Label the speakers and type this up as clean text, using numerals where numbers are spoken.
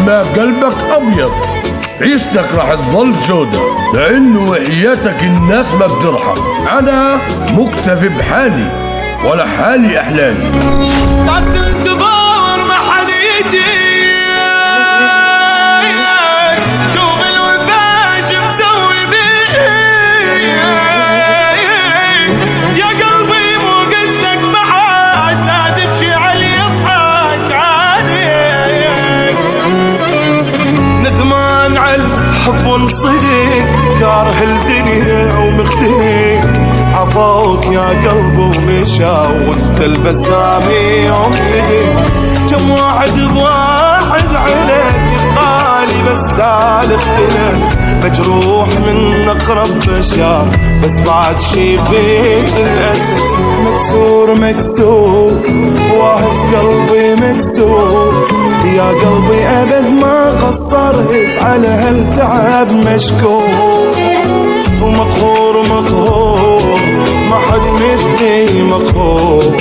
Speaker 1: ما قلبك أبيض عيشتك راح تظل سودة، لأنه وحياتك الناس ما بترحم. أنا مكتفي بحالي ولا حالي أحلالي.
Speaker 2: قعدت انتظار ما حد يجي، شوف الوفا شو مسوي بيه. يا قلبي مو قلتك بعد لا تمشي علي يضحك عادي. ندمان على الحب وانصدق، كاره الدنيا ومختنق. عفوك يا قلب ومشى وانت البسامي يوم تدق. كم واحد بواحد عليك قالي بس تعال اختلف. مجروح من اقرب بشر بس بعد شي فيك الاسف. مكسور مكسور واهز قلبي مكسور. يا قلبي ابد ما قصرت على هالتعب مشكور. ومقهور مقهور ما حد مثلي مقهور.